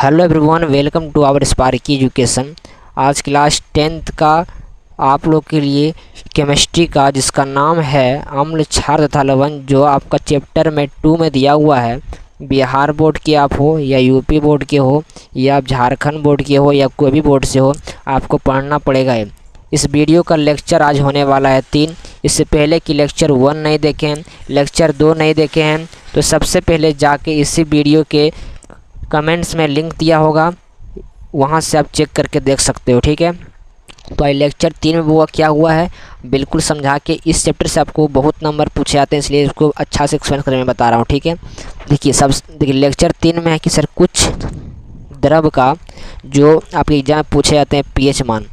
Hello everyone, welcome to our Sparky Education. आज class 10th का आप लोग के लिए केमिस्ट्री का जिसका नाम है अम्ल क्षार तथा लवण, जो आपका चैप्टर में 2 में दिया हुआ है। बिहार बोर्ड के आप हो या यूपी बोर्ड के हो या आप झारखंड बोर्ड के हो या कोई भी बोर्ड से हो, आपको पढ़ना पड़ेगा। इस वीडियो का लेक्चर आज होने वाला है 3। इससे पहले कि लेक्चर 1 नहीं देखे हैं, लेक्चर 2 नहीं देखे हैं, तो सबसे पहले जाके इसी वीडियो के कमेंट्स में लिंक दिया होगा, वहाँ से आप चेक करके देख सकते हो। ठीक है, तो आई लेक्चर 3 में वो क्या हुआ है बिल्कुल समझा के। इस चैप्टर से आपको बहुत नंबर पूछे जाते हैं, इसलिए इसको अच्छा से एक्सप्लेन करने में बता रहा हूँ। ठीक है, देखिए लेक्चर 3 में है कि सर कुछ द्रव का जो आपके एग्जाम में पूछे जाते हैं पीएच मान।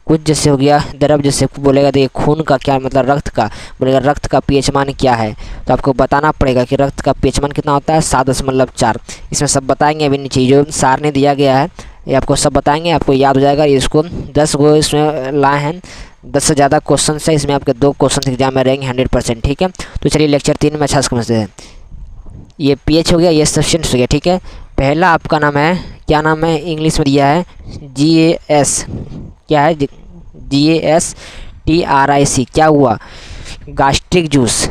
कुछ जैसे हो गया द्रव, जैसे बोलेगा देखिए खून का क्या मतलब, रक्त का बोलेगा रक्त का पीएच मान क्या है, तो आपको बताना पड़ेगा कि रक्त का पीएच मान कितना होता है 7.4। इसमें सब बताएंगे, अभी नीचे जो सार ने दिया गया है ये आपको सब बताएंगे, आपको याद हो जाएगा। इसको 10 गो इसमें लाए हैं, 10 से ज़्यादा क्वेश्चन है इसमें, आपके 2 क्वेश्चन एग्जाम में रहेंगे 100%। ठीक है, तो चलिए लेक्चर 3 में अच्छा से समझते हैं। ये पीएच हो गया, ये सब्सटेंस हो गया। ठीक है, पहला आपका नाम है, क्या नाम है इंग्लिश में दिया है GAS, क्या है GASTRIC। क्या हुआ गास्ट्रिक जूस।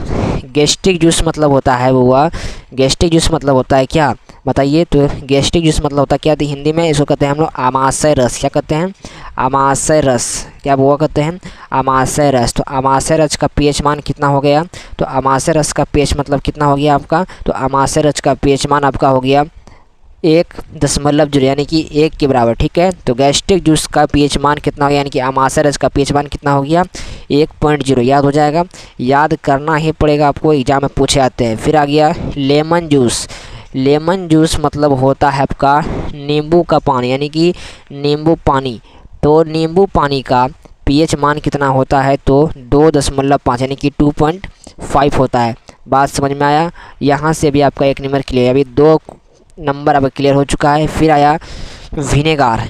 गैस्ट्रिक जूस मतलब होता है वो हुआ, गैस्ट्रिक जूस मतलब होता है क्या बताइए। तो गैस्ट्रिक जूस मतलब होता है क्या, हिंदी में इसको कहते हैं हम लोग आमाशय रस। क्या कहते हैं आमाशय रस, क्या वो कहते हैं आमाशय रस। तो आमाशय रस का पीएच मान कितना हो गया, तो आमाशय रस का पीएच मतलब कितना हो गया आपका, तो आमाशय रस का पीएच मान आपका हो गया 1.0 यानी कि 1 के बराबर। ठीक है, तो गैस्ट्रिक जूस का पीएच मान कितना हो गया, यानी कि आमाशय रस का पीएच मान कितना हो गया 1.0। याद हो जाएगा, याद करना ही पड़ेगा आपको, एग्जाम में पूछे आते हैं। फिर आ गया लेमन जूस। लेमन जूस मतलब होता है आपका नींबू का पानी, यानी कि नींबू पानी। तो नींबू पानी का पीएच मान कितना होता है, तो 2.5 यानी कि 2.5 होता है। बात समझ में आया, यहाँ से भी आपका 1 नंबर क्लियर, अभी 2 नंबर अब क्लियर हो चुका है। फिर आया विनेगार।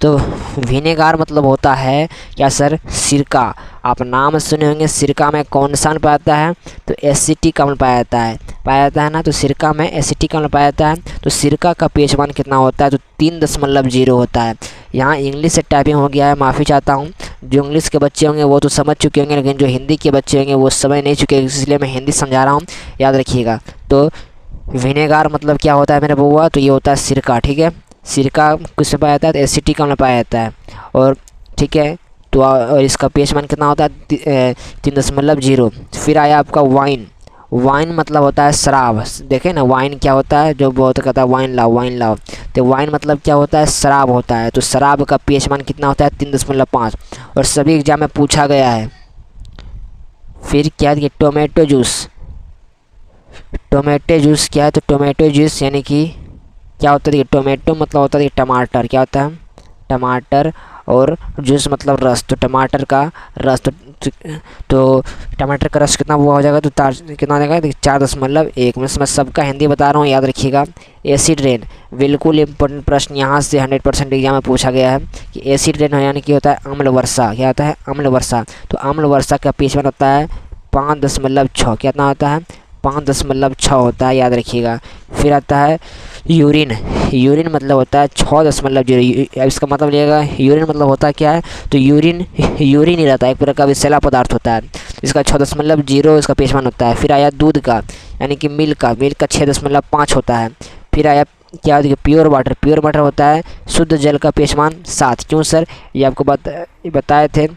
तो विनेगार मतलब होता है क्या सर, सिरका। आप नाम सुने होंगे, सिरका में कौन सा पाया जाता है, तो एसिटिक अम्ल पाया जाता है ना। तो सिरका में एसिटिक अम्ल पाया जाता है। तो सिरका का पीएच मान कितना होता है, तो 3.0 होता है। यहाँ इंग्लिश से टाइपिंग हो गया है, माफ़ी चाहता हूँ। जो इंग्लिश के बच्चे होंगे वो तो समझ चुके होंगे, लेकिन जो हिंदी के बच्चे होंगे वो समझ नहीं चुके, इसलिए मैं हिंदी समझा रहा हूँ, याद रखिएगा। तो विनेगार मतलब क्या होता है मेरे बउआ, तो ये होता है सिरका। ठीक है, सिरका किसमें पाया जाता है, तो एसिटिक अम्ल पाया जाता है। और ठीक है, तो और इसका पीएच मान कितना होता है 3.0। फिर आया आपका वाइन। वाइन मतलब होता है शराब। देखें ना वाइन क्या होता है, जो बहुत कहता है वाइन लाओ। तो वाइन मतलब क्या होता है, शराब होता है। तो शराब का पीएच मान कितना होता है 3.5, और सभी एग्जाम में पूछा गया है। फिर क्या है टोमेटो जूस। टोमेटो जूस क्या है, तो टोमेटो जूस यानी कि क्या होता है, टोमेटो मतलब होता है टमाटर। क्या होता है टमाटर, और जूस मतलब रस। तो टमाटर का रस, तो टमाटर का रस कितना वो हो जाएगा, तो कितना हो जाएगा 4.1। मैं सबका हिंदी बता रहा हूँ, याद रखिएगा। एसिड रेन, बिल्कुल इम्पोर्टेंट प्रश्न यहाँ से 100% एग्जाम में पूछा गया है कि एसिड रेन यानी कि होता है अम्ल वर्षा। क्या होता है अम्ल वर्षा। तो अम्ल वर्षा का पीएच मान होता है 5.6। कितना होता है 5.6 होता है, याद रखिएगा। फिर आता है यूरिन। यूरिन मतलब होता है 6.0। इसका मतलब लिएगा यूरिन मतलब होता है क्या है, तो यूरिन ही रहता है, एक प्रकार का विषैला पदार्थ होता है। इसका 6.0 इसका पीएच मान होता है। फिर आया दूध का, यानी कि मिल्क का 6.5 होता है। फिर आया क्या, देखिए प्योर वाटर होता है शुद्ध जल का पीएच मान 7। क्यों सर, ये आपको बताए थे,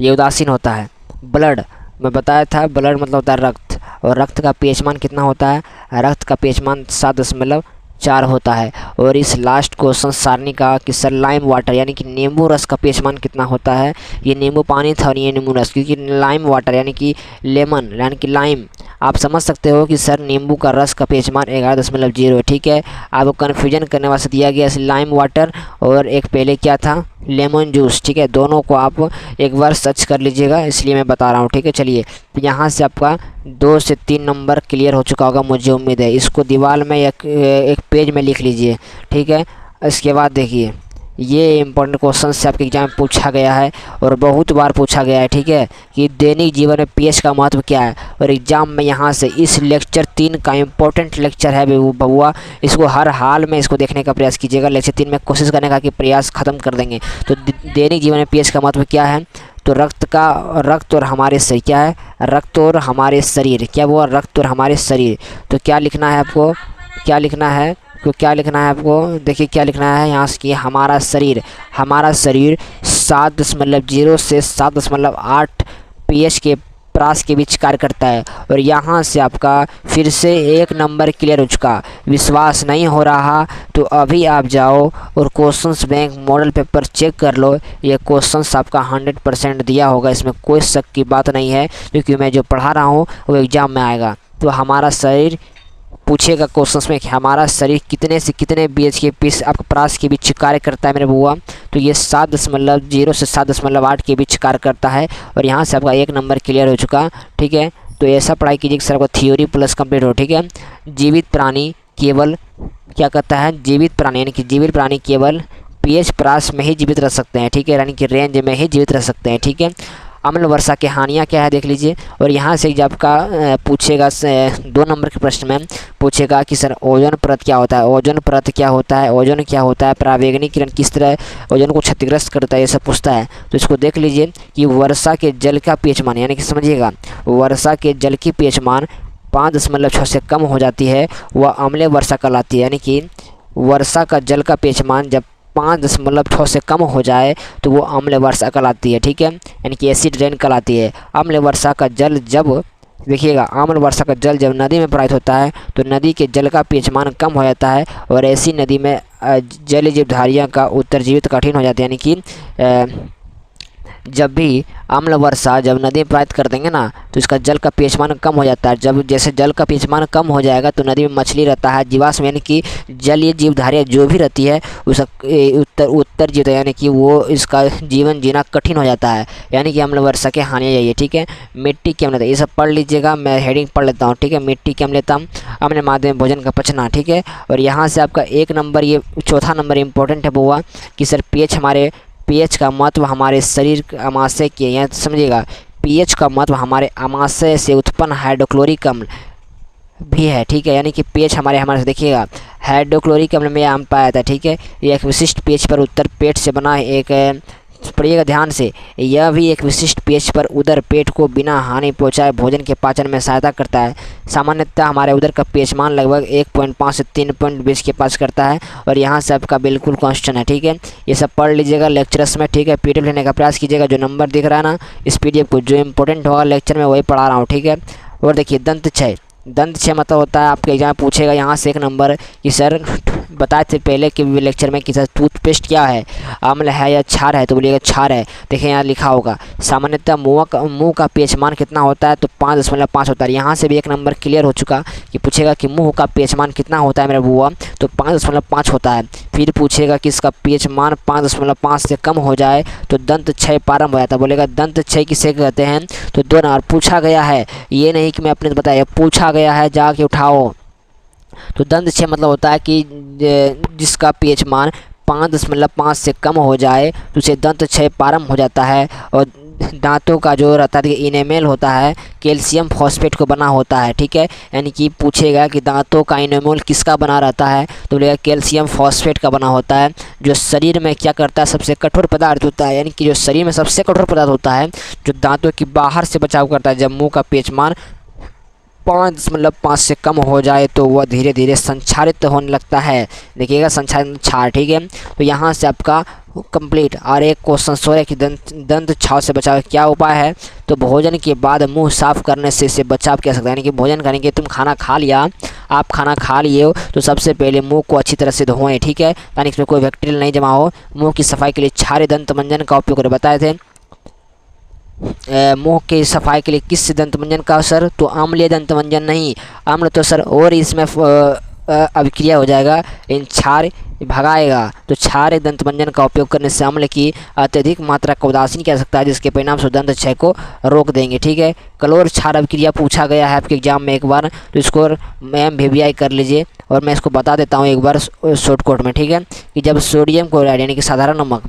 ये उदासीन होता है। ब्लड मैं बताया था, ब्लड मतलब होता है रक्त, और रक्त का पीएच मान कितना होता है, रक्त का पीएच मान 7.4 होता है। और इस लास्ट क्वेश्चन सारणी का कि सर लाइम वाटर यानी कि नींबू रस का पीएच मान कितना होता है। ये नींबू पानी था और ये नींबू रस, क्योंकि लाइम वाटर यानी कि लेमन यानी कि लाइम, आप समझ सकते हो कि सर नींबू का रस का पीएच मान 11.0 है। ठीक है, आपको कन्फ्यूजन करने वास्ते दिया गया लाइम वाटर, और एक पहले क्या था लेमन जूस। ठीक है, दोनों को आप एक बार सर्च कर लीजिएगा, इसलिए मैं बता रहा हूँ। ठीक है, चलिए तो यहाँ से आपका 2 से 3 नंबर क्लियर हो चुका होगा, मुझे उम्मीद है। इसको दीवार में एक पेज में लिख लीजिए। ठीक है, इसके बाद देखिए ये इंपॉर्टेंट क्वेश्चन से आपके एग्जाम में पूछा गया है और बहुत बार पूछा गया है, ठीक है, कि दैनिक जीवन में पीएच का महत्व क्या है। और एग्जाम में यहाँ से इस लेक्चर 3 का इंपॉर्टेंट लेक्चर है बउआ, इसको हर हाल में इसको देखने का प्रयास कीजिएगा। लेक्चर 3 में कोशिश करने का कि प्रयास ख़त्म कर देंगे। तो दैनिक जीवन में पीएच का महत्व क्या है, तो रक्त और हमारे शरीर क्या है, रक्त और हमारे शरीर क्या हुआ, रक्त और हमारे शरीर। तो क्या लिखना है आपको, क्या लिखना है, तो क्या लिखना है आपको, देखिए क्या लिखना है यहाँ से कि हमारा शरीर 7.0 से 7.8 पीएच के प्रास के बीच कार्य करता है। और यहाँ से आपका फिर से 1 नंबर क्लियर हो चुका। विश्वास नहीं हो रहा तो अभी आप जाओ और questions bank model paper check कर लो। ये क्वेश्चंस आपका 100% दिया होगा, इसमें कोई शक की बात नहीं है, क्योंकि मैं जो पढ़ा रहा हूँ वो एग्ज़ाम में आएगा। तो हमारा शरीर पूछेगा क्वेश्चंस में कि हमारा शरीर कितने से कितने बीएच के पीस आपका प्रास के बीच कार्य करता है मेरे बुआ। तो ये 7.0 से 7.8 के बीच कार्य करता है। और यहाँ से आपका 1 नंबर क्लियर हो चुका, ठीक है। तो ऐसा पढ़ाई कीजिए कि सर आपका थ्योरी प्लस कंप्लीट हो, ठीक है। जीवित प्राणी केवल क्या कहता है, जीवित प्राणी यानी कि जीवित प्राणी केवल पीएच प्रास में ही जीवित रह सकते हैं, ठीक है, यानी कि रेंज में ही जीवित रह सकते हैं, ठीक है। अम्ल वर्षा की हानियाँ क्या है देख लीजिए। और यहाँ से जब का पूछेगा 2 नंबर के प्रश्न में पूछेगा कि सर ओजोन परत क्या होता है, ओजोन परत क्या होता है, ओजोन क्या होता है, परावैंगनी किरण किस तरह ओजोन को क्षतिग्रस्त करता है, ये सब पूछता है। तो इसको देख लीजिए कि वर्षा के जल का पीएच मान, यानी कि समझिएगा वर्षा के जल की पीएच मान 5.6 से कम हो जाती है, वह अम्लीय वर्षा कहलाती है। यानी कि वर्षा का जल का पीएच मान जब 5.6 से कम हो जाए तो वो अम्ल वर्षा कहलाती है, ठीक है, यानी कि एसिड रेन कहलाती है। अम्ल वर्षा का जल जब देखिएगा, अम्ल वर्षा का जल जब नदी में प्रवाहित होता है तो नदी के जल का पीएच मान कम हो जाता है और ऐसी नदी में जल जीवधारियों का उत्तरजीवित कठिन हो जाता है। यानी कि जब भी अम्ल वर्षा जब नदी में प्रवाहित कर देंगे ना तो इसका जल का पीएच मान कम हो जाता है। जब जैसे जल का पीएच मान कम हो जाएगा तो नदी में मछली रहता है, जीवाश्म यानी कि जलीय जीवधारियाँ जो भी रहती है उसका उत्तर जीव यानी कि वो इसका जीवन जीना कठिन हो जाता है, यानी कि अम्ल वर्षा के हानि जाइए, ठीक है। मिट्टी की अम्लता ये सब पढ़ लीजिएगा, मैं हेडिंग पढ़ लेता हूँ, ठीक है। मिट्टी की अम्लता, अम्ल माध्यम में भोजन का पचना, ठीक है। और यहाँ से आपका 1 नंबर ये 4था नंबर इंपॉर्टेंट है बुआ कि सर पीएच का महत्व हमारे शरीर अमाशय के, यहाँ समझिएगा पीएच का महत्व हमारे अमाशय से उत्पन्न हाइड्रोक्लोरिक अम्ल भी है, ठीक है। यानी कि पीएच हमारे देखिएगा हाइड्रोक्लोरिक अम्ल में आम पाया था, ठीक है। ये एक विशिष्ट पीएच पर उत्तर पेट से बना एक, पढ़िएगा ध्यान से, यह भी एक विशिष्ट पीएच पर उदर पेट को बिना हानि पहुंचाए भोजन के पाचन में सहायता करता है। सामान्यतः हमारे उदर का पीएच मान लगभग 1.5 से 3.20 के पास करता है। और यहाँ से आपका बिल्कुल कांस्टेंट है, ठीक है। ये सब पढ़ लीजिएगा लेक्चर्स में, ठीक है। पीडीएफ लेने का प्रयास कीजिएगा, जो नंबर दिख रहा है ना इस पीडीएफ को, जो इंपॉर्टेंट होगा लेक्चर में वही पढ़ा रहा हूँ, ठीक है। और देखिए दंत क्षय मतलब होता है आपके एग्जाम पूछेगा यहाँ से 1 नंबर कि सर बताए थे पहले के लेक्चर में कि सर टूथपेस्ट क्या है, अम्ल है या क्षार है, तो बोलिएगा क्षार है। देखिए यहाँ लिखा होगा सामान्यतः मुंह का पीएच मान कितना होता है, तो 5.5 होता है। यहाँ से भी 1 नंबर क्लियर हो चुका कि पूछेगा कि मुंह का पीएच मान कितना होता है मेरा बुआ, तो 5.5 होता है। फिर पूछेगा कि इसका पीएच मान 5.5 से कम हो जाए तो दंत क्षय प्रारंभ हो जाता है, बोलेगा दंत क्षय किसे कहते हैं, तो 2 नंबर पूछा गया है, ये नहीं कि मैं अपने बताया, पूछा गया है, जाके उठाओ। तो दंत क्षय मतलब होता है कि जिसका पीएच मान 5.5 से कम हो जाए तो उसे दंत क्षय प्रारंभ हो जाता है। और दांतों का जो रहता है इनेमेल होता है कैल्शियम फॉस्फेट को बना होता है, ठीक है। यानी कि पूछेगा कि दांतों का इनेमेल किसका बना रहता है, तो बोलेगा कैल्शियम फॉस्फेट का बना होता है। जो शरीर में क्या करता है, सबसे कठोर पदार्थ होता है, यानी कि जो शरीर में सबसे कठोर पदार्थ होता है जो दांतों की बाहर से बचाव करता है। जब मुंह का पीएच मान 5.5 से कम हो जाए तो वह धीरे धीरे संक्षारित होने लगता है। देखिएगा संक्षारित क्षार, ठीक है। तो यहाँ से आपका कंप्लीट। और एक क्वेश्चन सो है कि दंत छाव से बचाव क्या उपाय है, तो भोजन के बाद मुंह साफ करने से इसे बचाव किया सकता है। यानी कि भोजन करने के तुम खाना खा लिया, आप खाना खा लिए हो तो सबसे पहले मुंह को अच्छी तरह से धोएं, ठीक है, यानी इसमें कोई बैक्टीरिया नहीं जमा हो। मुंह की सफाई के लिए क्षारीय दंत मंजन का उपयोग कर बताए थे। मुंह की सफाई के लिए किस दंत मंजन का सर, तो अम्लीय दंत मंजन नहीं, अम्ल तो सर और इसमें अभिक्रिया हो जाएगा इन क्षार भगाएगा। तो क्षार दंतमंजन का उपयोग करने से अम्ल की अत्यधिक मात्रा को उदासीन किया जा सकता है, जिसके परिणाम से दंत क्षय को रोक देंगे। ठीक है, क्लोर क्षार अभिक्रिया पूछा गया है आपके एग्जाम में एक बार, तो इसको मैम वीवीआई कर लीजिए। और मैं इसको बता देता हूँ एक बार शॉर्टकट में। ठीक है, कि जब सोडियम क्लोराइड यानी कि साधारण नमक,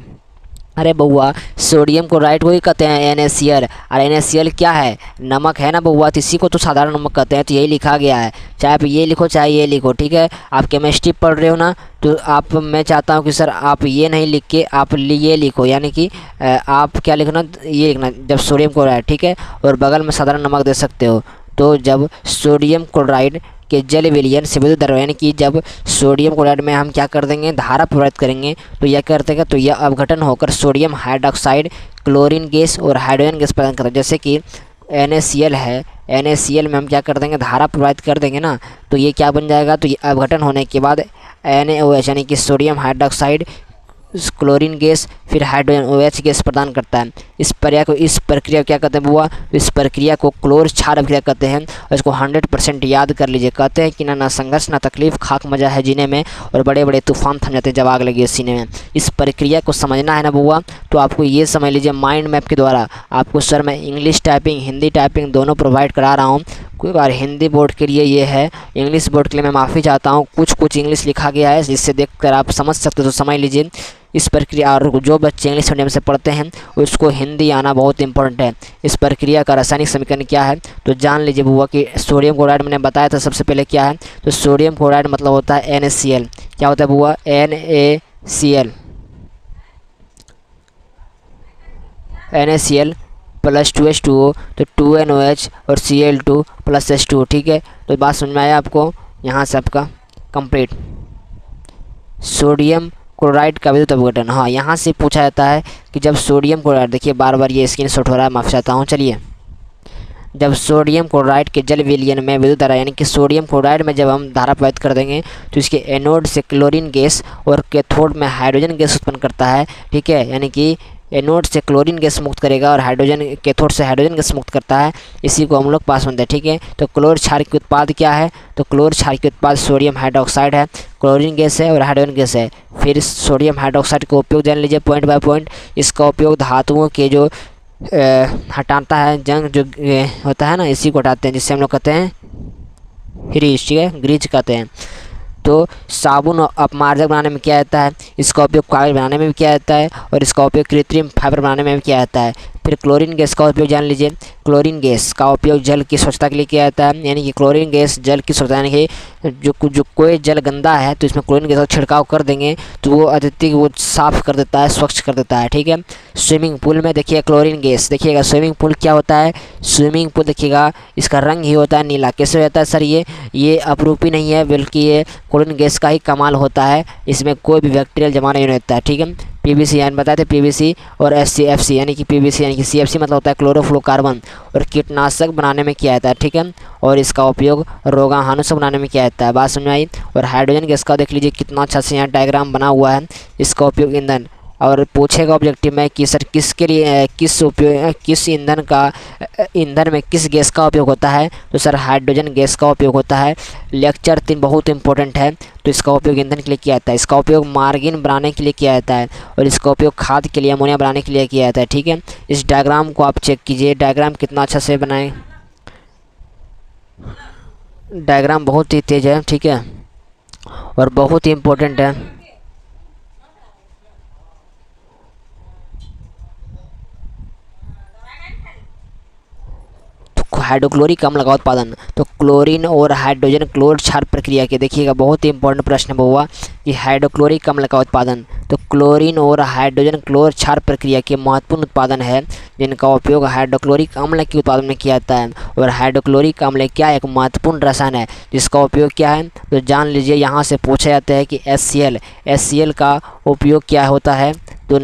अरे बउआ सोडियम क्लोराइड को ही कहते हैं NaCl, और NaCl क्या है, नमक है ना बउआ, तो इसी को तो साधारण नमक कहते हैं। तो यही लिखा गया है, चाहे आप ये लिखो चाहे ये लिखो। ठीक है, आप केमिस्ट्री पढ़ रहे हो ना, तो आप, मैं चाहता हूँ कि सर आप ये नहीं लिख के आप ये लिखो, यानी कि आप क्या लिखना, ये लिखना जब सोडियम क्लोराइड, ठीक है, और बगल में साधारण नमक दे सकते हो। तो जब सोडियम क्लोराइड के जल विलयन से विद्युत धारा, यानी कि जब सोडियम क्लोराइड में हम क्या कर देंगे, धारा प्रवाहित करेंगे, तो यह कर देगा, तो यह अपघटन होकर सोडियम हाइड्रोक्साइड क्लोरीन गैस और हाइड्रोजन गैस प्रदान करता है। जैसे कि NaCl है, NaCl में हम क्या कर देंगे, धारा प्रवाहित कर देंगे ना, तो ये क्या बन जाएगा, तो ये अपघटन होने के बाद NaOH यानी कि सोडियम हाइड्रोक्साइड क्लोरीन गैस फिर हाइड्रोजन OH गैस प्रदान करता है। इस प्रक्रिया क्या कहते हैं बुआ, इस प्रक्रिया को क्लोर क्षार अभिक्रिया कहते हैं। और इसको 100% याद कर लीजिए। कहते हैं कि ना संघर्ष ना तकलीफ, खाक मजा है जीने में, और बड़े बड़े तूफान थम जाते हैं जब आग लगी है सीने में। इस प्रक्रिया को समझना है ना बुआ, तो आपको ये समझ लीजिए माइंड मैप के द्वारा आपको सर मैं इंग्लिश टाइपिंग हिंदी टाइपिंग दोनों प्रोवाइड करा रहा हूँ। कोई बार हिंदी बोर्ड के लिए ये है, इंग्लिश बोर्ड के लिए मैं माफ़ी चाहता हूँ, कुछ इंग्लिश लिखा गया है, जिससे देखकर आप समझ सकते हो, तो समझ लीजिए इस प्रक्रिया। और जो बच्चे इंग्लिश मीडियम से पढ़ते हैं उसको हिंदी आना बहुत इंपॉर्टेंट है। इस प्रक्रिया का रासायनिक समीकरण क्या है, तो जान लीजिए बुआ कि सोडियम क्लोराइड मैंने बताया था सबसे पहले क्या है, तो सोडियम क्लोराइड मतलब होता है NaCl। क्या होता है बुआ, NaCl प्लस 2H2O, तो 2NOH और Cl2 प्लस H2O। ठीक है, तो बात समझ में आया आपको, यहाँ से आपका कंप्लीट। सोडियम क्लोराइड का विद्युत अपघटन, हाँ यहाँ से पूछा जाता है कि जब सोडियम क्लोराइड, देखिए बार बार ये स्क्रीनशॉट हो रहा है, माफ़ी चाहता हूँ। चलिए, जब सोडियम क्लोराइड के जल विलयन में विद्युत धारा, यानी कि सोडियम क्लोराइड में जब हम धारा प्रवाहित कर देंगे, तो इसके एनोड से क्लोरीन गैस और कैथोड में हाइड्रोजन गैस उत्पन्न करता है। ठीक है, यानी कि एनोड से क्लोरीन गैस मुक्त करेगा और हाइड्रोजन, कैथोड से हाइड्रोजन गैस मुक्त करता है। इसी को हम लोग पास होते हैं। ठीक है, तो क्लोर क्षार के उत्पाद क्या है, तो क्लोर क्षार के उत्पाद सोडियम हाइड्रोक्साइड है, क्लोरीन गैस है और हाइड्रोजन गैस है। फिर सोडियम हाइड्रोक्साइड का उपयोग जान लीजिए पॉइंट बाय पॉइंट। इसका उपयोग धातुओं के जो हटाता है, जंग जो होता है ना, इसी को हटाते हैं, जिससे हम लोग कहते हैं ग्रीज। ठीक है, ग्रीज कहते हैं। तो साबुन अपमार्जक बनाने में किया जाता है, इसका उपयोग कागज बनाने में भी किया जाता है, और इसका उपयोग कृत्रिम फाइबर बनाने में भी किया जाता है। फिर क्लोरीन गैस का उपयोग जान लीजिए, क्लोरीन गैस का उपयोग जल की स्वच्छता के लिए किया जाता है, यानी कि क्लोरीन गैस जल की स्वच्छता, यानी कि जो कोई जल गंदा है तो इसमें क्लोरीन गैस का छिड़काव कर देंगे तो वो अत्यधिक वो साफ़ कर देता है, स्वच्छ कर देता है। ठीक है, स्विमिंग पूल में देखिए क्लोरीन गैस, देखिएगा स्विमिंग पूल क्या होता है, स्विमिंग पूल देखिएगा इसका रंग ही होता है नीला। कैसे होता है सर, ये अपरूपी नहीं है, बल्कि ये क्लोरीन गैस का ही कमाल होता है, इसमें कोई भी बैक्टीरियल जमा नहीं रहता है। ठीक है, PVC यानी बताए थे PVC और FC यानी कि PVC यानी कि CFC मतलब होता है क्लोरोफ्लोरोकार्बन, और कीटनाशक बनाने में किया जाता है। ठीक है, और इसका उपयोग रोगाणुनाशक बनाने में किया जाता है। बात समझ में आई। और हाइड्रोजन गैस का देख लीजिए कितना अच्छा से यहाँ डायग्राम बना हुआ है। इसका उपयोग ईंधन, और पूछेगा ऑब्जेक्टिव में कि सर किसके लिए किस ईंधन में किस गैस का उपयोग होता है, तो सर हाइड्रोजन गैस का उपयोग होता है। लेक्चर 3 बहुत इंपॉर्टेंट है, तो इसका उपयोग ईंधन के लिए किया जाता है। इसका उपयोग मार्गिन बनाने के लिए किया जाता है, और इसका उपयोग खाद के लिए, अमोनिया बनाने के लिए किया जाता है। ठीक है, इस डायग्राम को आप चेक कीजिए, डायग्राम कितना अच्छा से बनाए, डायग्राम बहुत ही तेज है। ठीक है, और बहुत ही इम्पोर्टेंट है। हाइड्रोक्लोरिक अम्ल का उत्पादन, तो क्लोरीन और हाइड्रोजन क्लोर क्षार प्रक्रिया के, देखिएगा बहुत ही इंपॉर्टेंट प्रश्न हुआ कि हाइड्रोक्लोरिक अम्ल का उत्पादन, तो क्लोरीन और हाइड्रोजन क्लोर क्षार प्रक्रिया के महत्वपूर्ण उत्पादन है, जिनका उपयोग हाइड्रोक्लोरिक अम्ल के उत्पादन में किया जाता है। और हाइड्रोक्लोरिक अम्ल क्या एक महत्वपूर्ण रसायन है, जिसका उपयोग क्या है, तो जान लीजिए। यहाँ से पूछा जाता है कि HCl का उपयोग क्या होता है, तो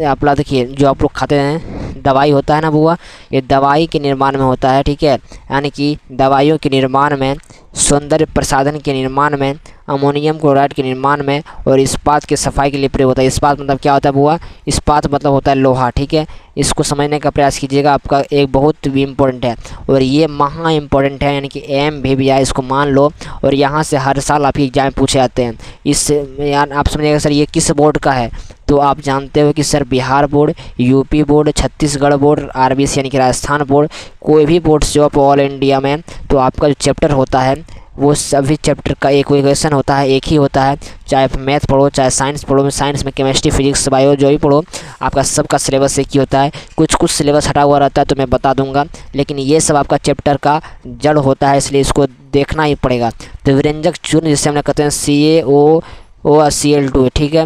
अपना देखिए जो आप लोग खाते हैं दवाई होता है ना बुआ, ये दवाई के निर्माण में होता है। ठीक है, यानी कि दवाइयों के निर्माण में सौंदर्य प्रसाधन के निर्माण में, अमोनियम क्लोराइड के निर्माण में और इस्पात की सफाई के लिए प्रयोग होता है। इस्पात मतलब क्या होता है बुआ? इस्पात मतलब होता है लोहा, ठीक है। इसको समझने का प्रयास कीजिएगा, आपका एक बहुत भी इम्पोर्टेंट है और ये महा इम्पोर्टेंट है, यानी कि एम भी भैया इसको मान लो। और यहाँ से हर साल आपके एग्जाम पूछे जाते हैं। इस यार आप समझिएगा सर ये किस बोर्ड का है, तो आप जानते हो कि sir Bihar board, UP board, Chhattisgarh board, RBC यानी कि राजस्थान बोर्ड, कोई भी बोर्ड से आप ऑल इंडिया में, तो आपका जो चैप्टर होता है वो सभी चैप्टर का एक क्वेश्चन होता है, एक ही होता है। चाहे आप मैथ पढ़ो, चाहे साइंस पढ़ो, साइंस में केमिस्ट्री, फिजिक्स, बायो जो भी पढ़ो, आपका सबका सिलेबस एक ही होता है। कुछ कुछ सिलेबस हटा हुआ रहता है तो मैं बता दूंगा, लेकिन ये सब आपका चैप्टर का जड़ होता है, इसलिए इसको देखना ही पड़ेगा। तो विरंजक चूर्ण जिसे हम कहते हैं CaOCl2, ठीक है।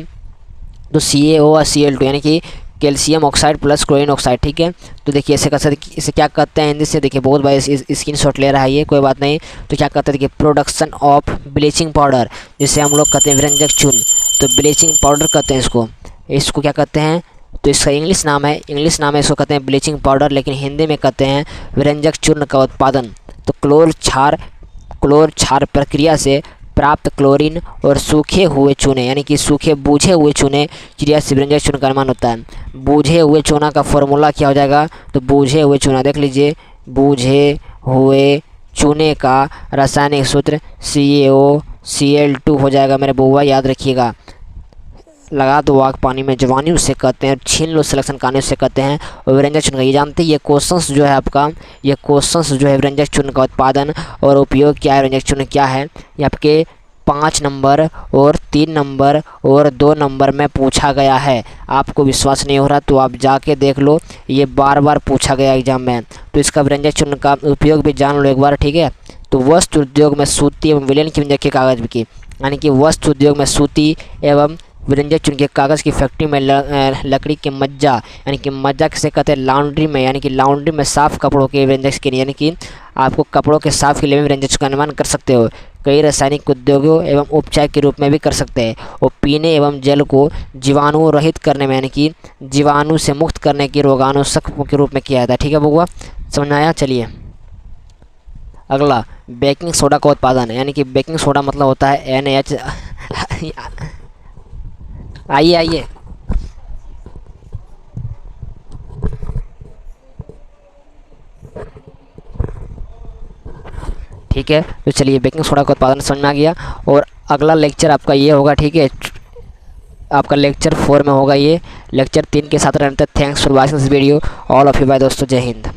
तो CaOCl2 यानी कि calcium oxide plus chlorine oxide, ठीक है। तो देखिए इसे क्या कहते हैं हिंदी से, देखिए बहुत बार स्क्रीन शॉट ले रहा है ये, कोई बात नहीं। तो क्या कहते हैं, देखिए प्रोडक्शन ऑफ ब्लीचिंग पाउडर, जिसे हम लोग कहते हैं विरंजक चूर्ण। तो ब्लीचिंग पाउडर कहते हैं इसको क्या कहते हैं, तो इसका इंग्लिश नाम है इसको कहते हैं ब्लीचिंग पाउडर, लेकिन हिंदी में कहते हैं विरंजक चूर्ण का उत्पादन। तो क्लोर क्षार प्रक्रिया से प्राप्त क्लोरीन और सूखे हुए चूने, यानी कि सूखे बूझे हुए चूने क्रिया से विरंजक चूर्ण का निर्माण होता है। बूझे हुए चूना का फॉर्मूला क्या हो जाएगा, तो बूझे हुए चूना देख लीजिए, बूझे हुए चूने का रासायनिक सूत्र CaOCl2 हो जाएगा मेरे बुआ, याद रखिएगा। लगा दो आग पानी में जवानी उसे कहते हैं, छीन लो सिलेक्शन कहानी उसे कहते हैं। और विरंजक चूर्ण का ये जानते हैं, ये क्वेश्चंस जो है आपका, ये क्वेश्चंस जो है विरंजक चूर्ण का उत्पादन और उपयोग क्या है, विरंजक चूर्ण क्या है, ये आपके 5 नंबर और 3 नंबर और 2 नंबर में पूछा गया है। आपको विश्वास नहीं हो रहा तो आप जाके देख लो, ये बार बार पूछा गया एग्जाम में। तो इसका विरंजक चूर्ण का उपयोग भी जान लो एक बार, ठीक है। तो वस्त्र उद्योग में सूती एवं विलयन की विरंजक के कागज की, यानी कि वस्त्र उद्योग में सूती एवं विरंजक चूर्ण के कागज़ की फैक्ट्री में लकड़ी के मज्जा, यानी कि मज्जा किसे कहते हैं, लाउंड्री में, यानी कि लाउंड्री में साफ़ कपड़ों के विरंजक के लिए, यानी कि आपको कपड़ों के साफ़ के लिए भी विरंजक का निर्माण कर सकते हो। कई रासायनिक उद्योगों एवं उपचार के रूप में भी कर सकते हैं। और पीने एवं जल को जीवाणु रहित करने में, यानी कि जीवाणु से मुक्त करने की रोगाणुशक के रूप में किया जाता है, ठीक है बुआ, समझ में आया। चलिए अगला बेकिंग सोडा का उत्पादन, यानी कि बेकिंग सोडा मतलब होता है NH आइए ठीक है। तो चलिए बेकिंग सोडा का उत्पादन समझ में आ गया। और अगला लेक्चर आपका ये होगा, ठीक है, आपका लेक्चर 4 में होगा ये। लेक्चर 3 के साथ रहते हैं। Thanks for watching this video all of you bye दोस्तों, जय हिंद।